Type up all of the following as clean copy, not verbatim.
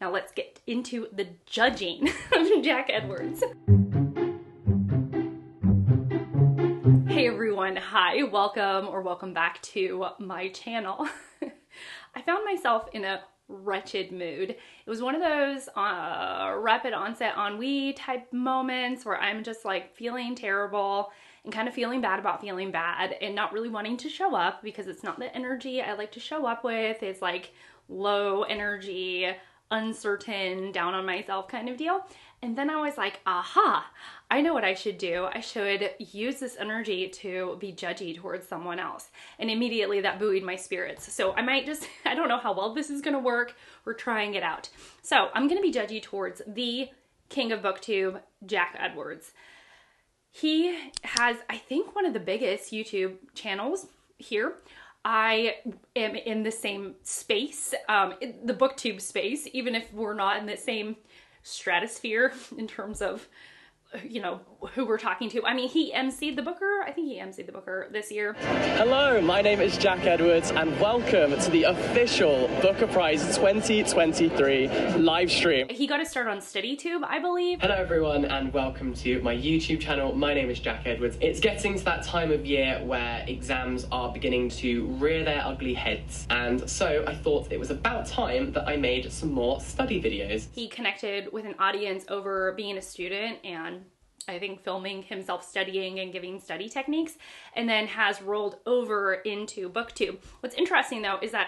Now let's get into the judging of Jack Edwards. Hey everyone, hi, welcome back to my channel. I found myself in a wretched mood. It was one of those rapid onset ennui type moments where I'm just like feeling terrible and kind of feeling bad about feeling bad and not really wanting to show up because it's not the energy I like to show up with. It's like low energy, uncertain, down on myself kind of deal. And then I was like, aha, I know what I should do. I should use this energy to be judgy towards someone else. And immediately that buoyed my spirits. So I might just, I don't know how well this is gonna work. We're trying it out. So I'm gonna be judgy towards the king of booktube, Jack Edwards. He has, I think, one of the biggest YouTube channels here. I am in the same space, the booktube space, even if we're not in the same stratosphere in terms of, you know, who we're talking to. I mean, he emceed the Booker. I think he emceed the Booker this year. Hello, my name is Jack Edwards and welcome to the official Booker Prize 2023 live stream. He got to start on StudyTube, I believe. Hello everyone and welcome to my YouTube channel. My name is Jack Edwards. It's getting to that time of year where exams are beginning to rear their ugly heads, and so I thought it was about time that I made some more study videos. He connected with an audience over being a student and I think filming himself studying and giving study techniques, and then has rolled over into booktube. What's interesting though is that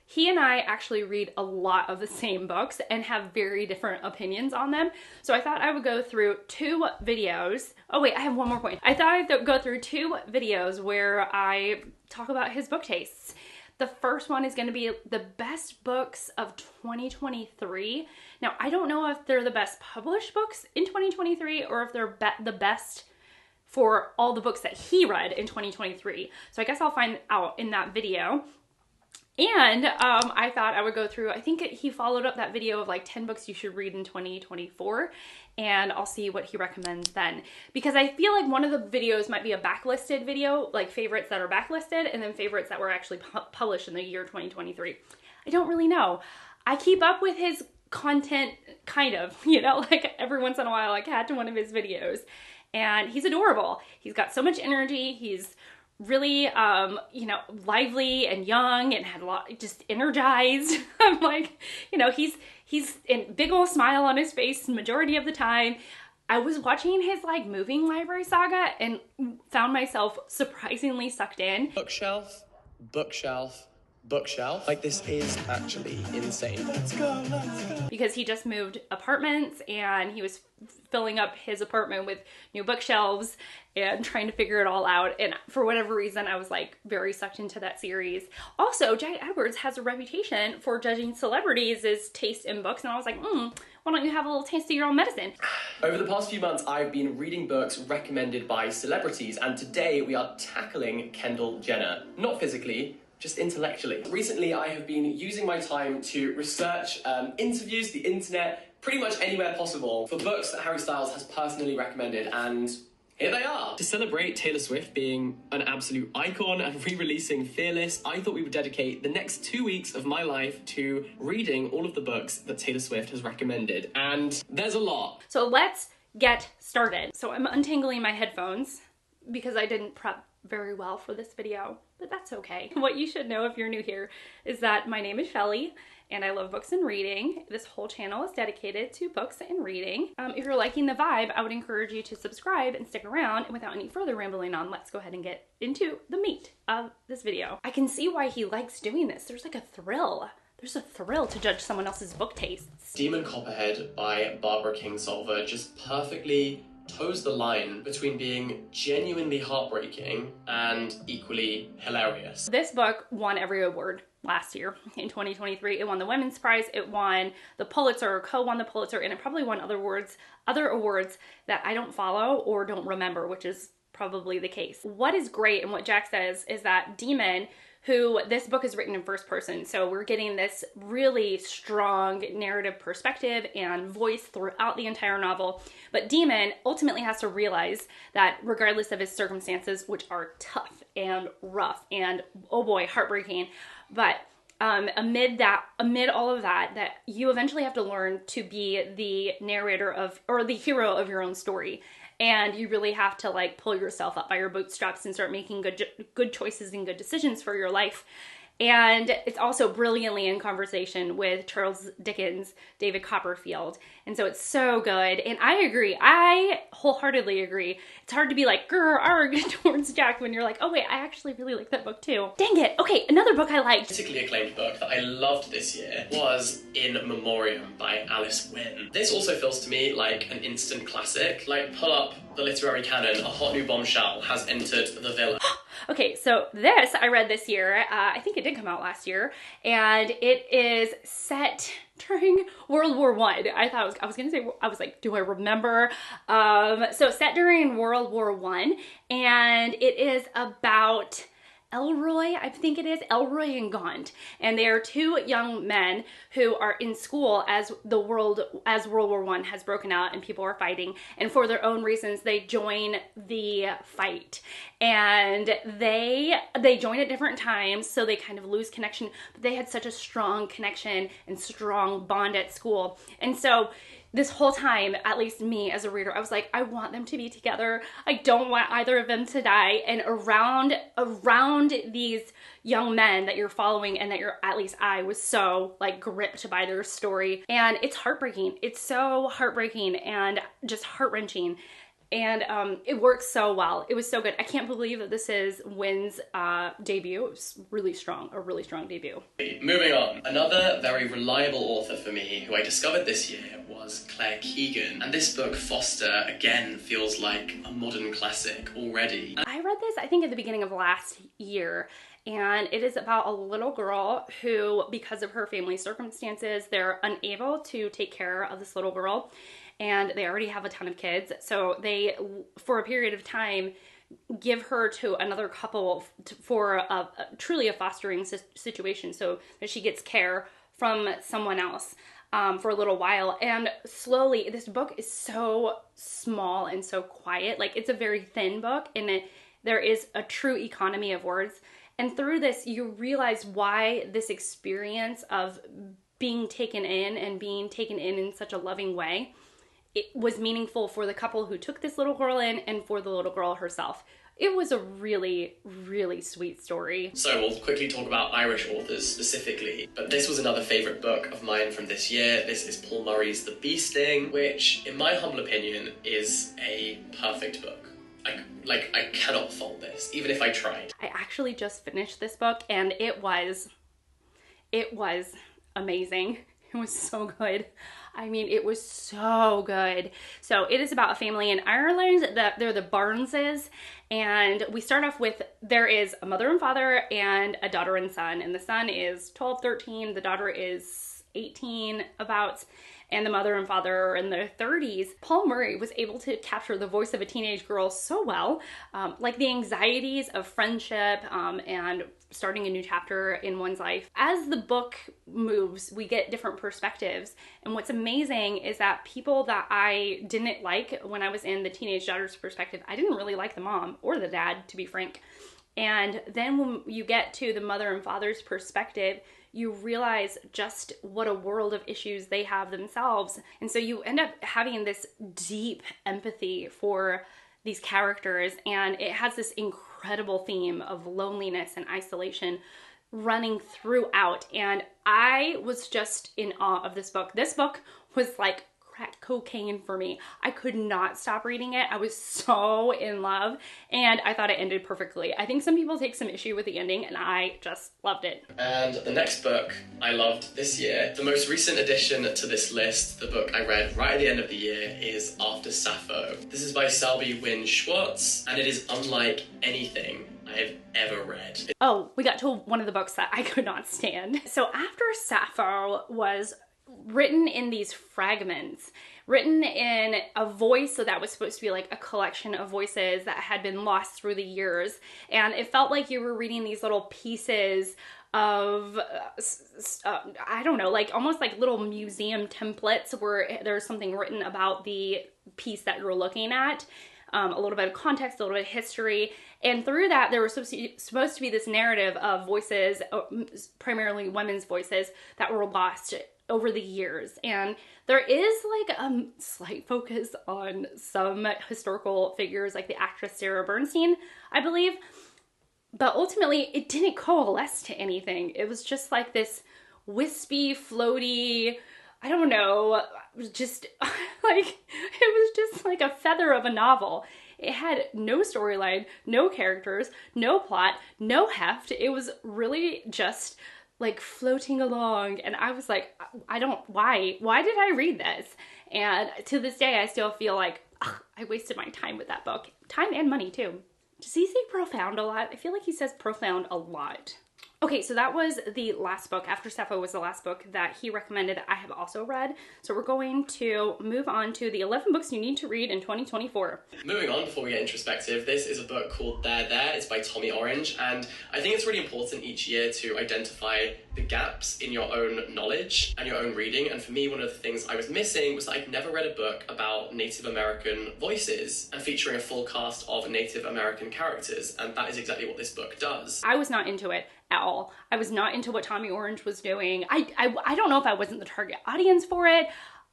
he and I actually read a lot of the same books and have very different opinions on them. So I thought I would go through two videos. Oh wait, I have one more point. I thought I'd go through two videos where I talk about his book tastes. The first one is going to be the best books of 2023. Now, I don't know if they're the best published books in 2023 or if they're the best for all the books that he read in 2023. So I guess I'll find out in that video. And I thought I would go through, I think he followed up that video of like 10 books you should read in 2024, and I'll see what he recommends then. Because I feel like one of the videos might be a backlisted video, like favorites that are backlisted, and then favorites that were actually published in the year 2023. I don't really know. I keep up with his content, kind of, you know, like every once in a while I catch one of his videos. And he's adorable. He's got so much energy. He's really, you know, lively and young and had a lot, just energized. I'm like, you know, he's in big old smile on his face the majority of the time. I was watching his like moving library saga and found myself surprisingly sucked in. Bookshelf, bookshelf, bookshelf. Like, this is actually insane. Let's go, let's go. Because he just moved apartments and he was filling up his apartment with new bookshelves and trying to figure it all out. And for whatever reason, I was like very sucked into that series. Also, Jack Edwards has a reputation for judging celebrities' taste in books. And I was like, why don't you have a little taste of your own medicine? Over the past few months, I've been reading books recommended by celebrities. And today we are tackling Kendall Jenner. Not physically, just intellectually. Recently, I have been using my time to research interviews, the internet, pretty much anywhere possible for books that Harry Styles has personally recommended, and here they are. To celebrate Taylor Swift being an absolute icon and re-releasing Fearless, I thought we would dedicate the next 2 weeks of my life to reading all of the books that Taylor Swift has recommended, and there's a lot. So let's get started. So I'm untangling my headphones because I didn't prep very well for this video, but that's okay. What you should know if you're new here is that my name is Shelly and I love books and reading. This whole channel is dedicated to books and reading. If you're liking the vibe, I would encourage you to subscribe and stick around. And without any further rambling on, let's go ahead and get into the meat of this video. I can see why he likes doing this. There's like a thrill. There's a thrill to judge someone else's book tastes. Demon Copperhead by Barbara Kingsolver just perfectly toes the line between being genuinely heartbreaking and equally hilarious. This book won every award last year in 2023. It won the Women's Prize, it won the Pulitzer, co-won the Pulitzer, and it probably won other awards that I don't follow or don't remember, which is probably the case. What is great and what Jack says is that Demon, who this book is written in first person, so we're getting this really strong narrative perspective and voice throughout the entire novel, but Demon ultimately has to realize that regardless of his circumstances, which are tough and rough and, oh boy, heartbreaking, but amid all of that, that you eventually have to learn to be the narrator of, or the hero of your own story. And you really have to like pull yourself up by your bootstraps and start making good choices and good decisions for your life. And it's also brilliantly in conversation with Charles Dickens' David Copperfield. And so it's so good. And I agree. I wholeheartedly agree. It's hard to be like, grr, arg, towards Jack when you're like, oh wait, I actually really like that book too. Dang it. Okay, another book I liked. Particularly acclaimed book that I loved this year was In Memoriam by Alice Winn. This also feels to me like an instant classic. Like, pull up the literary canon, a hot new bombshell has entered the villa. Okay, so this I read this year. I think it did come out last year, and it is set during World War I. I was gonna say, I was like, do I remember? So set during World War I, and it is about Elroy, I think it is, Elroy and Gaunt. And they are two young men who are in school as World War I has broken out and people are fighting. And for their own reasons, they join the fight. And they join at different times, so they kind of lose connection. But they had such a strong connection and strong bond at school. And so this whole time, at least me as a reader, I was like, I want them to be together. I don't want either of them to die. And around these young men that you're following and that at least I was so like gripped by their story. And it's heartbreaking. It's so heartbreaking and just heart-wrenching. And it works so well. It was so good. I can't believe that this is Winn's debut. It was really strong, a really strong debut. Moving on. Another very reliable author for me who I discovered this year was Claire Keegan. And this book, Foster, again feels like a modern classic already. I read this, I think, at the beginning of last year. And it is about a little girl who, because of her family circumstances, they're unable to take care of this little girl. And they already have a ton of kids. So they, for a period of time, give her to another couple for truly a fostering situation, so that she gets care from someone else for a little while. And slowly, this book is so small and so quiet. Like, it's a very thin book, and there is a true economy of words. And through this, you realize why this experience of being taken in and being taken in such a loving way, it was meaningful for the couple who took this little girl in and for the little girl herself. It was a really, really sweet story. So we'll quickly talk about Irish authors specifically, but this was another favourite book of mine from this year. This is Paul Murray's The Bee Sting, which, in my humble opinion, is a perfect book. I cannot fault this, even if I tried. I actually just finished this book, and it was amazing. It was so good. I mean, it was so good. So it is about a family in Ireland. They're the Barneses. And we start off with, there is a mother and father and a daughter and son. And the son is 12, 13. The daughter is 18 about. And the mother and father are in their 30s. Paul Murray was able to capture the voice of a teenage girl so well, like the anxieties of friendship and starting a new chapter in one's life. As the book moves, we get different perspectives. And what's amazing is that people that I didn't like when I was in the teenage daughter's perspective, I didn't really like the mom or the dad, to be frank. And then when you get to the mother and father's perspective, you realize just what a world of issues they have themselves. And so you end up having this deep empathy for these characters, and it has this incredible theme of loneliness and isolation running throughout. And I was just in awe of this book. This book was like crack cocaine for me. I could not stop reading it. I was so in love, and I thought it ended perfectly. I think some people take some issue with the ending, and I just loved it. And the next book I loved this year, the most recent addition to this list, the book I read right at the end of the year, is After Sappho. This is by Selby, Winn, Schwarz, and it is unlike anything I've ever read. Oh, we got to one of the books that I could not stand. So After Sappho was written in these fragments, written in a voice, so that was supposed to be like a collection of voices that had been lost through the years, and it felt like you were reading these little pieces of I don't know, like almost like little museum templates where there's something written about the piece that you're looking at. a little bit of context, a little bit of history. And through that, there was supposed to be this narrative of voices, primarily women's voices, that were lost over the years. And there is like a slight focus on some historical figures, like the actress Sarah Bernstein, I believe. But ultimately, it didn't coalesce to anything. It was just like this wispy, floaty, I don't know, just like, it was just like a feather of a novel. It had no storyline, no characters, no plot, no heft. It was really just like floating along. And I was like, why did I read this? And to this day, I still feel like I wasted my time with that book. Time and money too. Does he say profound a lot? I feel like he says profound a lot. Okay, so that was the last book. After Sappho was the last book that he recommended that I have also read. So we're going to move on to the 11 books you need to read in 2024. Moving on, before we get introspective, this is a book called There There. It's by Tommy Orange, and I think it's really important each year to identify the gaps in your own knowledge and your own reading. And for me, one of the things I was missing was that I'd never read a book about Native American voices and featuring a full cast of Native American characters, and that is exactly what this book does. I was not into it at all. I was not into what Tommy Orange was doing. I don't know if I wasn't the target audience for it.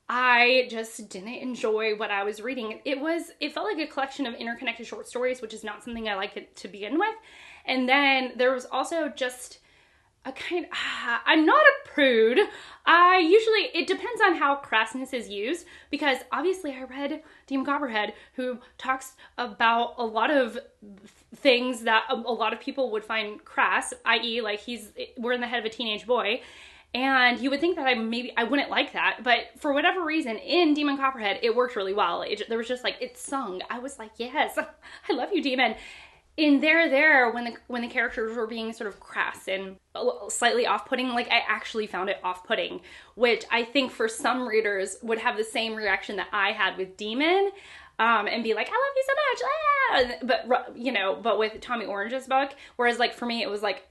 I just didn't enjoy what I was reading. It felt like a collection of interconnected short stories, which is not something I like it to begin with. And then there was also just a kind of, I'm not a prude. It depends on how crassness is used, because obviously I read Demon Copperhead, who talks about a lot of things that a lot of people would find crass, i.e. like we're in the head of a teenage boy. And you would think that I wouldn't like that, but for whatever reason, in Demon Copperhead, it worked really well. There was just like, it sung. I was like, yes, I love you, Demon. In There, when the characters were being sort of crass and slightly off-putting, like I actually found it off-putting, which I think for some readers would have the same reaction that I had with Demon, and be like, I love you so much, but with Tommy Orange's book, whereas like for me, it was like,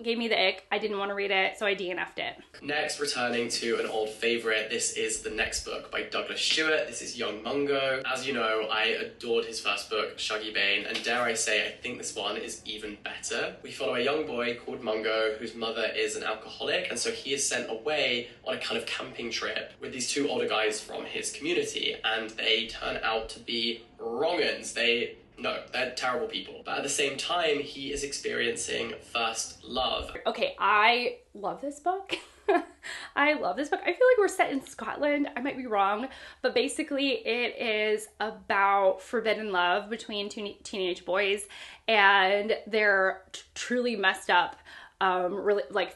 gave me the ick. I didn't want to read it, so I DNF'd it. Next, returning to an old favorite, this is the next book by Douglas Stuart. This is Young Mungo. As you know, I adored his first book, Shuggy Bane, and dare I say, I think this one is even better. We follow a young boy called Mungo, whose mother is an alcoholic, and so he is sent away on a kind of camping trip with these two older guys from his community, and they turn out to be wrong-uns. They're terrible people. But at the same time, he is experiencing first love. Okay, I love this book. I love this book. I feel like we're set in Scotland. I might be wrong, but basically it is about forbidden love between two teenage boys and their truly messed up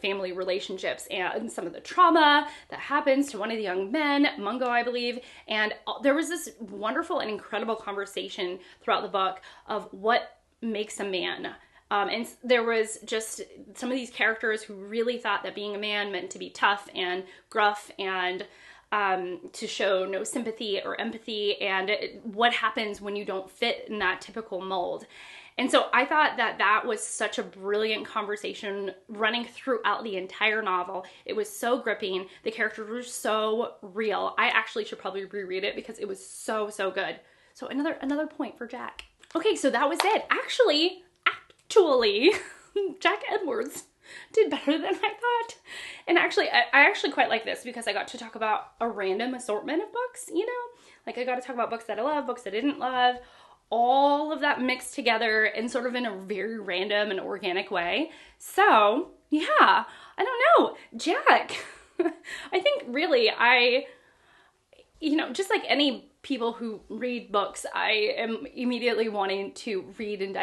family relationships and some of the trauma that happens to one of the young men, Mungo, I believe. And there was this wonderful and incredible conversation throughout the book of what makes a man. And there was just some of these characters who really thought that being a man meant to be tough and gruff and to show no sympathy or empathy, and what happens when you don't fit in that typical mold. And so I thought that was such a brilliant conversation running throughout the entire novel. It was so gripping. The characters were so real. I actually should probably reread it because it was so, so good. So another point for Jack. Okay, so that was it. Actually, Jack Edwards did better than I thought. And actually, I actually quite like this because I got to talk about a random assortment of books, Like I got to talk about books that I love, books I didn't love, all of that mixed together and sort of in a very random and organic way. So yeah, I don't know, Jack. I think really just like any people who read books, I am immediately wanting to read and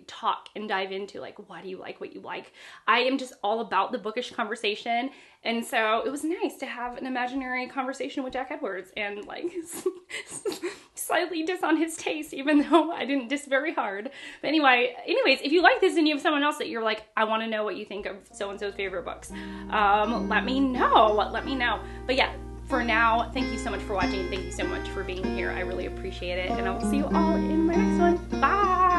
talk and dive into like, why do you like what you like? I am just all about the bookish conversation. And so it was nice to have an imaginary conversation with Jack Edwards and like slightly diss on his taste, even though I didn't diss very hard. But anyways, if you like this and you have someone else that you're like, I want to know what you think of so-and-so's favorite books, let me know. But yeah, for now, thank you so much for watching. Thank you so much for being here. I really appreciate it. And I will see you all in my next one. Bye!